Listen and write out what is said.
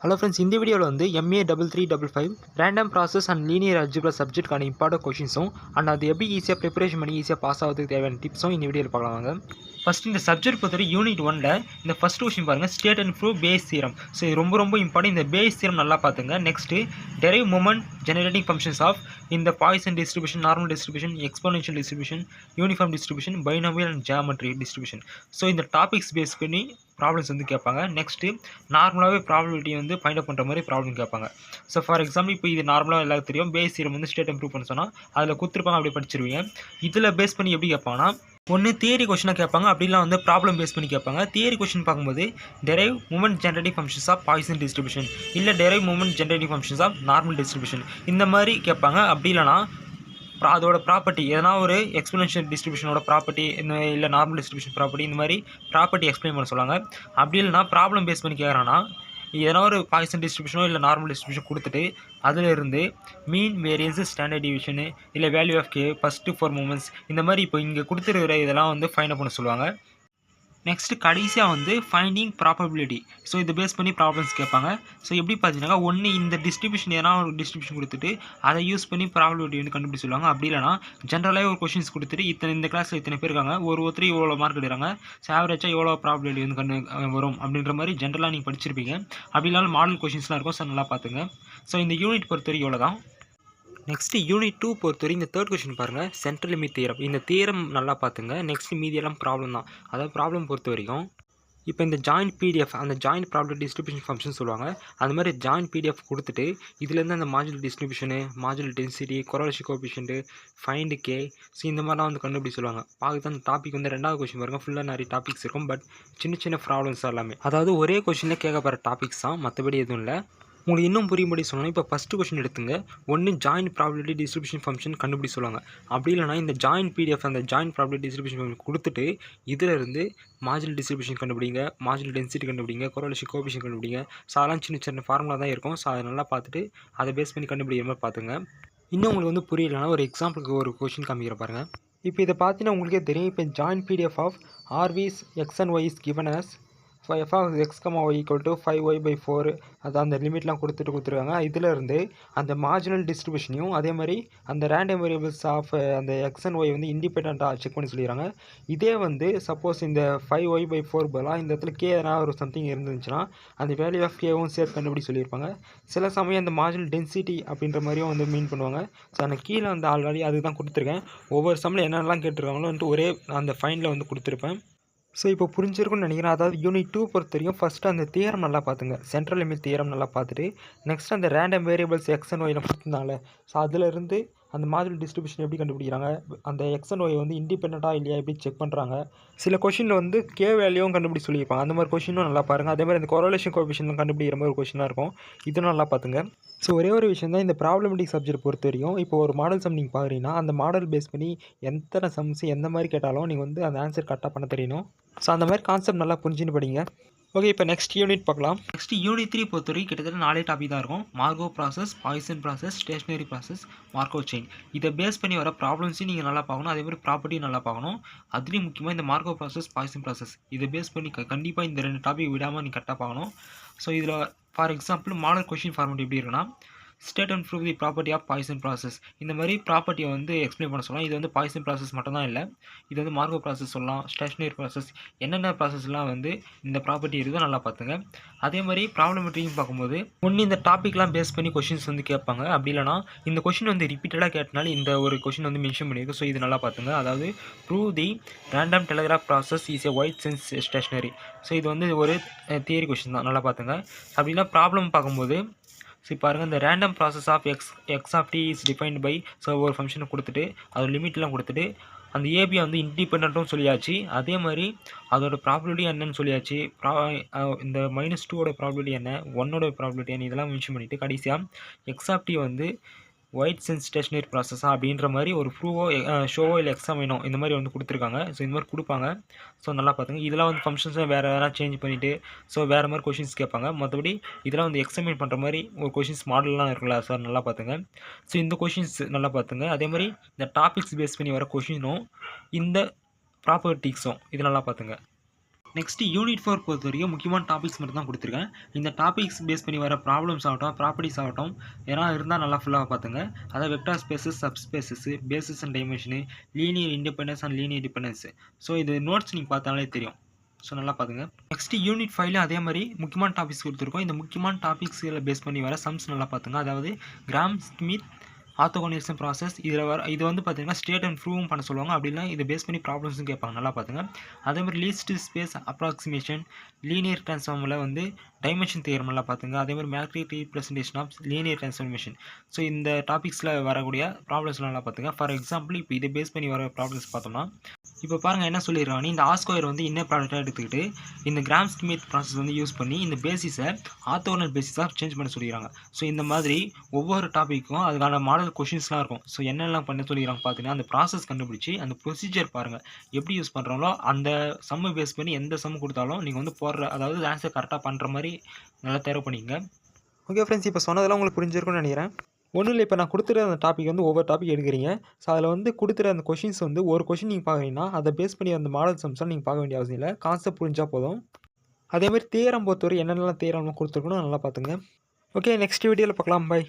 Hello friends, in the video MA3355 random process and linear algebra subject கான important questions and அது எப்படி ஈஸியா preparation பண்ணி ஈஸியா பாஸ் ஆவதுக்கு தேவையான டிப்ஸ் இந்த வீடியோல பார்க்கலாம் வாங்க. ஃபர்ஸ்ட் இந்த சப்ஜெக்ட் பொறுத்தவரை யூனிட் 1ல இந்த ஃபர்ஸ்ட் क्वेश्चन பாருங்க state and prove Bayes theorem. So இது ரொம்ப இம்பார்ட்டன்ட். இந்த பேஸ் தியரம் நல்லா பாத்துங்க. Next derive moment generating functions of இந்த Poisson distribution, normal distribution, exponential distribution, uniform distribution, binomial and geometry distribution. So இந்த டாபிக்ஸ் பேஸ் பண்ணி problems வந்து கேட்பாங்க. நெக்ஸ்ட் நார்மலாவே ப்ராபபிலிட்டி வந்து ஃபைண்ட் அவுட் பண்ற மாதிரி ப்ராப்ளம் கேட்பாங்க. சோ ஃபார் எக்ஸாம்பிள் இப்போ இது நார்மலா எல்லாருக்கும் தெரியும். பேஸ் தியரம் வந்து ஸ்டேட் இம்ப்ரூவ் பண்ண சொன்னா அதுல கொடுத்திருப்பாங்க, அப்படியே படிச்சிருவீங்க. இதுல பேஸ் பண்ணி எப்படி கேட்பாங்கன்னா ஒன்று தியரி கொஸ்டினாக கேட்பாங்க, அப்படிலாம் வந்து ப்ராப்ளம் பேஸ் பண்ணி கேட்பாங்க. தியரி கொஸ்டின் பார்க்கும்போது derive moment generating functions of Poisson distribution, இல்லை derive moment generating functions of normal distribution, இந்த மாதிரி கேட்பாங்க. அப்படி இல்லைனா அதோட ப்ராப்பர்ட்டி எதனா ஒரு எக்ஸ்போனென்ஷியல் டிஸ்ட்ரிபியூஷனோட ப்ராப்பர்ட்டி இல்லை நார்மல் டிஸ்ட்ரிபியூஷன் ப்ராப்பர்ட்டி, இந்த மாதிரி ப்ராப்பர்ட்டி எக்ஸ்பிளைன் பண்ண சொல்லுவாங்க. அப்படி இல்லைனா ப்ராப்ளம் பேஸ் பண்ணி கேட்குறான்னா எதனா ஒரு பாய்சன் டிஸ்ட்ரிபியூஷனோ இல்லை நார்மல் டிஸ்ட்ரிபியூஷன் கொடுத்துட்டு அதில் இருந்து மீன் வேரியன்ஸ், ஸ்டாண்டர்ட் டிவிஷனு, இல்லை value of K, first 4 moments, இந்த மாதிரி இப்போ இங்கே கொடுத்துருக்கிற இதெல்லாம் வந்து ஃபைண்ட் அவுட் பண்ண சொல்லுவாங்க. நெக்ஸ்ட் கடைசியாக வந்து ஃபைண்டிங் ப்ராபபிலிட்டி. ஸோ இதை பேஸ் பண்ணி ப்ராப்ளம்ஸ் கேட்பாங்க. ஸோ எப்படி பார்த்தீங்கன்னா ஒன்று இந்த டிஸ்ட்ரிபியூஷன் எதனா ஒரு டிஸ்ட்ரிபியூஷன் கொடுத்துட்டு அதை யூஸ் பண்ணி ப்ராபபிலிட்டி வந்து கண்டுபிடிச்சு சொல்லுவாங்க. அப்படி இல்லைனா ஜென்ரலாக ஒரு கொஷின்ஸ் கொடுத்துட்டு இந்த கிளாஸில் இத்தனை பேர் இருக்காங்க, ஒருத்தர் இவ்வளோ மார்க் எடுக்கிறாங்க, ஸோ ஆவரேஜாக எவ்வளோ ப்ராபபிலிட்டி வந்து வரும் அப்படின்ற மாதிரி ஜென்ரலாக நீங்கள் படிச்சிருப்பீங்க. அப்படி இல்லாமல் மாடல் கொஷின்ஸ்லாம் இருக்கும். ஸோ நல்லா பார்த்துங்க. ஸோ இந்த யூனிட் பொறுத்தவரை இவ்வளோ தான். நெக்ஸ்ட் யூனிட் 2 பொறுத்தவரை இந்த தேர்ட் கொஸ்டின் பாருங்கள், சென்ட்ரல் லிமிட் தியரம். இந்த தியரம் நல்லா பார்த்துங்க. நெக்ஸ்ட் மீதியெல்லாம் ப்ராப்ளம் தான். அதாவது ப்ராப்ளம் பொறுத்த வரைக்கும் இப்போ இந்த ஜாயின்ட் பிடிஎஃப், அந்த ஜாயின்ட் ப்ராப்ளம் டிஸ்ட்ரிபியூஷன் ஃபங்க்ஷன் சொல்லுவாங்க. அந்த மாதிரி ஜாயின்ட் பிடிஎஃப் கொடுத்துட்டு இதுலேருந்து அந்த marginal distribution, marginal density, correlation coefficient, find K, so இந்த மாதிரிலாம் வந்து கண்டுபிடிச்சு சொல்லுவாங்க. பார்க்க அந்த டாபிக் வந்து ரெண்டாவது கொஸ்டின் பாருங்கள், ஃபுல்லாக நிறைய டாபிக்ஸ் இருக்கும். பட் சின்ன ப்ராப்ளம்ஸ் எல்லாமே, அதாவது ஒரே கொஸ்டினில் கேட்கப்படுற டாபிக்ஸ் தான், மற்றபடி எதுவும் இல்லை. உங்களுக்கு இன்னும் புரியும்படி சொல்லணும். இப்போ ஃபஸ்ட்டு கொஸ்டின் எடுத்துங்க. ஒன்று ஜாயின்ட் ப்ராபபிலிட்டி டிஸ்ட்ரிபியூஷன் ஃபங்க்ஷன் கண்டுபிடி சொல்லுவாங்க. அப்படி இல்லைனா இந்த ஜாயின்ட் பிடிஎஃப், அந்த ஜாயின்ட் ப்ராபபிலிட்டி டிஸ்ட்ரிபியூஷன் ஃபங்க்ஷன் கொடுத்துட்டு இதில் இருந்து மார்ஜினல் டிஸ்ட்ரிபியூஷன் கண்டுபிடிங்க, மார்ஜினல் டென்சிட்டி கண்டுபிடிங்க, கொரலேஷன் கோஎஃபிஷியன்ட் கண்டுபிடிங்க. ஸோ அதெல்லாம் சின்ன ஃபார்முலா தான் இருக்கும். ஸோ அதை நல்லா பார்த்துட்டு அதை பேஸ் பண்ணி கண்டுபிடிக்கிற மாதிரி பார்த்துங்க. இன்னும் உங்களுக்கு வந்து புரியலைன்னா ஒரு எக்ஸாம்பிளுக்கு ஒரு கொஸ்டின் காமிக்கிற பாருங்கள். இப்போ இதை பார்த்தீங்கன்னா உங்களுக்கே தெரியும். இப்போ joint PDF of RVs X and Y is given as f of x, y equal to 5y/4, அது அந்த லிமிட்லாம் கொடுத்துருக்காங்க. இதில் இருந்து அந்த மார்ஜினல் டிஸ்ட்ரிபியூஷனையும் அதே மாதிரி அந்த ரேண்டம் வேரியபிள்ஸ் ஆஃப் அந்த எக்ஸ் அண்ட் ஒய் வந்து இண்டிபெண்ட்டாக செக் பண்ணி சொல்லிடுறாங்க. இதே வந்து சப்போஸ் இந்த 5y/4 பதிலாக இந்த இடத்துல கே எதனா ஒரு சம்திங் இருந்துச்சுன்னா அந்த வேல்யூ ஆஃப் கேவும் சேர்த்து கண்டுபிடி சொல்லியிருப்பாங்க. சில சமயம் அந்த மார்ஜினல் டென்சிட்டி அப்படின்ற மாதிரியும் வந்து மீன் பண்ணுவாங்க. ஸோ அந்த கீழே வந்து ஆல்ரெடி அதுதான் கொடுத்துருக்கேன். ஒவ்வொரு சம்மில் என்னென்னலாம் கேட்டிருக்காங்களோ வந்துட்டு ஒரே அந்த ஃபைனில் வந்து கொடுத்துருப்பேன். ஸோ இப்போ புரிஞ்சிருக்குன்னு நினைக்கிறேன். அதாவது யூனிட் 2 பொறுத்த வரைக்கும் ஃபஸ்ட்டு அந்த தியரம் நல்லா பார்த்துங்க, சென்ட்ரல் லிமிட் தியரம் நல்லா பார்த்துட்டு நெக்ஸ்ட் அந்த ரேண்டம் வேரியபிள்ஸ் எக்ஸ் அண்ட் ஒய்ல கொடுத்துருந்தாங்களே, ஸோ அதிலிருந்து அந்த மார்ஜினல் டிஸ்ட்ரிபியூஷன் எப்படி கண்டுபிடிக்கிறாங்க, அந்த எக்ஸ் அண்ட் ஒய் வந்து இண்டிபெண்ட்டாக இல்லையா எப்படி செக் பண்ணுறாங்க. சில கொஷினில் வந்து கே வேல்யூவும் கண்டுபிடி சொல்லியிருப்பாங்க. அந்த மாதிரி கொஷினும் நல்லா பாருங்கள். அதே மாதிரி அந்த கொரலேஷன் கோஎஃபிஷியன்ட் கண்டுபிடிக்கிற மாதிரி ஒரு கொஷினாக இருக்கும். இதுவும் நல்லா பார்த்துங்க. ஸோ ஒரே ஒரு விஷயம் தான், இந்த ப்ராப்ளமெட்டிக் சப்ஜெக்ட் பொறுத்த வரைக்கும் இப்போ ஒரு மாடல் சம் நீங்கள் பார்க்குறீங்கன்னா அந்த மாடல் பேஸ் பண்ணி எத்தனை சம்ஸ் எந்த மாதிரி கேட்டாலும் நீங்கள் வந்து அந்த ஆன்சர் கரெக்டாக பண்ண தெரியணும். ஸோ அந்த மாதிரி கான்செப்ட் நல்லா புரிஞ்சுன்னு படிங்க. ஓகே, இப்போ நெக்ஸ்ட் யூனிட் பார்க்கலாம். நெக்ஸ்ட் யூனிட் 3 பொறுத்தவரைக்கும் கிட்டத்தட்ட 4 டாபிக் தான் இருக்கும். Markov process, Poisson process, stationary process, Markov chain. இதை பேஸ் பண்ணி வர ப்ராப்ளம்ஸையும் நீங்கள் நல்லா பார்க்கணும். அதே மாதிரி ப்ராப்பர்ட்டியும் நல்லா பார்க்கணும். அதுலேயும் முக்கியமாக இந்த மார்கோ ப்ராசஸ், பாய்சன் ப்ராசஸ் இதை பேஸ் பண்ணி கண்டிப்பாக இந்த 2 டாபிக் விடாமல் நீங்கள் கரெக்டாக பார்க்கணும். ஸோ இதில் for example model question format எப்படி இருக்குன்னா, state and prove the property of Poisson process, இந்த மாதிரி ப்ராப்பர்ட்டியை வந்து எக்ஸ்பிளைன் பண்ண சொல்லலாம். இது வந்து பாய்சன் ப்ராசஸ் மட்டும் தான் இல்லை, இது வந்து மார்கோ ப்ராசஸ் சொல்லலாம், ஸ்டேஷனரி ப்ராசஸ், என்னென்ன ப்ராசஸ்லாம் வந்து இந்த ப்ராப்பர்ட்டி இருக்குதோ நல்லா பார்த்துங்க. அதே மாதிரி ப்ராப்ளமெட்ரியும் பார்க்கும்போது ஒன்று இந்த டாப்பிக்லாம் பேஸ் பண்ணி கொஷின்ஸ் வந்து கேட்பாங்க. அப்படி இல்லைனா இந்த கொஷின் வந்து ரிப்பீட்டடாக கேட்டனால இந்த ஒரு கொஷின் வந்து மென்ஷன் பண்ணியிருக்கு. ஸோ இது நல்லா பார்த்துங்க. அதாவது prove the random telegraph process is a wide sense stationary. So இது வந்து ஒரு தியரி கொஷின் தான், நல்லா பார்த்துங்க. அப்படின்னா ப்ராப்ளம் பார்க்கும்போது ஸோ பாருங்கள், இந்த random process of X of T is defined by, so ஒரு ஃபங்க்ஷனை கொடுத்துட்டு அதோட லிமிட்லாம் கொடுத்துட்டு அந்த ஏபியை வந்து இண்டிபெண்ட்டும் சொல்லியாச்சு. அதே மாதிரி அதோட ப்ராபபிலிட்டி என்னன்னு சொல்லியாச்சு. இந்த -2ஓட ப்ராபபிலிட்டி என்ன, 1ஓட ப்ராபபிலிட்டி என்ன, இதெல்லாம் மென்ஷன் பண்ணிவிட்டு கடைசியாக எக்ஸ் ஆஃப் டி வந்து ஒயிட் சென்ஸ் ஸ்டேஷனரி ப்ராசஸா அப்படின்ற மாதிரி ஒரு ப்ரூவோ ஷோவோ இல்லை எக்ஸாமினோ இந்த மாதிரி வந்து கொடுத்துருக்காங்க. ஸோ இந்த மாதிரி கொடுப்பாங்க. ஸோ நல்லா பார்த்துங்க. இதெல்லாம் வந்து ஃபங்க்ஷன்ஸை வேறு எதனா சேஞ்ச் பண்ணிவிட்டு ஸோ வேறு மாதிரி கொஷின்ஸ் கேட்பாங்க. மற்றபடி இதெல்லாம் வந்து எக்ஸாமின் பண்ணுற மாதிரி ஒரு கொஷின்ஸ் மாடல்லாம் இருக்குல்ல, சார் நல்லா பார்த்துங்க. ஸோ இந்த கொஷின்ஸ் நல்லா பார்த்துங்க. அதே மாதிரி இந்த டாபிக்ஸ் பேஸ் பண்ணி வர கொஷினும் இந்த ப்ராப்பர்ட்டிக்ஸும் இது நல்லா பார்த்துங்க. நெக்ஸ்ட் யூனிட் 4 பொறுத்த வரைக்கும் முக்கியமான டாபிக்ஸ் மட்டும் தான் கொடுத்துருக்கேன். இந்த டாபிக்ஸ் பேஸ் பண்ணி வர ப்ராப்ளம்ஸ் ஆகட்டும், ப்ராப்பர்ட்டிஸ் ஆகட்டும் ஏன்னா இருந்தால் நல்லா ஃபுல்லாக பார்த்துங்க. அதாவது vector spaces, subspaces, basis and dimension, linear independence and linear dependence. So இது நோட்ஸ் நீங்கள் பார்த்தாலே தெரியும். ஸோ நல்லா பார்த்துங்க. நெக்ஸ்ட் யூனிட் 5ல அதே மாதிரி முக்கியமான டாபிக்ஸ் கொடுத்துருக்கோம். இந்த முக்கியமான டாபிக்ஸில் பேஸ் பண்ணி வர சம்ஸ் நல்லா பார்த்துங்க. அதாவது கிராம் ஸ்மித் ஆர்த்தோகனலிசம் ப்ராசஸ் இது வந்து பார்த்தீங்கன்னா ஸ்டேட் அண்ட் ப்ரூவும் பண்ண சொல்லுவாங்க. அப்படின்னா இதை பேஸ் பண்ணி ப்ராப்ளம்ஸும் கேட்பாங்க. நல்லா பார்த்துங்க. அதே மாதிரி லீஸ்ட் ஸ்பேஸ் அப்ராக்சிமேஷன், லீனியர் ட்ரான்ஸ்ஃபார்மில் வந்து டைமென்ஷன் தியரம் நல்லா பார்த்துங்க. அதே மாதிரி magnetic representation of linear transformation. So இந்த டாபிக்ஸில் வரக்கூடிய ப்ராப்ளம்ஸ்லாம் நல்லா பார்த்துங்க. ஃபார் எக்ஸாம்பிள் இப்போ இதை பேஸ் பண்ணி வர ப்ராப்ளம்ஸ் பார்த்தோம்னா இப்போ பாருங்கள் என்ன சொல்லிடுறாங்க. இந்த R² வந்து இன்னர் ப்ராடக்டாக எடுத்துக்கிட்டு இந்த கிராம் ஸ்மித் ப்ராசஸ் வந்து யூஸ் பண்ணி இந்த பேசிஸை ஆர்த்தோகனல் பேசிஸாக சேஞ்ச் பண்ண சொல்லிடுறாங்க. ஸோ இந்த மாதிரி ஒவ்வொரு டாப்பிக்கும் அதுக்கான மாடல் கொஷின்ஸ்லாம் இருக்கும். ஸோ என்னெல்லாம் பண்ண சொல்லிடுறாங்க பார்த்தீங்கன்னா அந்த ப்ராசஸ் கண்டுபிடிச்சி அந்த ப்ரொசீஜர் பாருங்கள் எப்படி யூஸ் பண்ணுறாங்களோ அந்த சம்மை பேஸ் பண்ணி எந்த சம் கொடுத்தாலும் நீங்கள் வந்து அதாவது ஆன்சர் கரெக்டாக பண்ணுற மாதிரி நல்லா தேர்வு பண்ணிக்கங்க. ஓகே ஃப்ரெண்ட்ஸ், இப்போ சொன்னதெல்லாம் உங்களுக்கு புரிஞ்சிருக்கும்னு நினைக்கிறேன். ஒன்றும் இல்லை, இப்போ நான் கொடுத்துற அந்த டாபிக் வந்து ஒவ்வொரு டாபிக் எடுக்கிறீங்க. ஸோ அதில் வந்து கொடுத்துற அந்த கொஷின்ஸ் வந்து ஒரு கொஷின் நீங்கள் பார்க்குறீங்கன்னா அதை பேஸ் பண்ணி அந்த மாடல் சம்ஸ்லாம் நீங்கள் பார்க்க வேண்டிய அவசியம் இல்லை. கான்செப்ட் புரிஞ்சால் போதும். அதேமாதிரி தேரம் பொறுத்தவரை என்னென்னலாம் தேரம்லாம் கொடுத்துருக்கணும் நல்லா பார்த்துங்க. ஓகே, நெக்ஸ்ட் வீடியோவில் பார்க்கலாம். பை.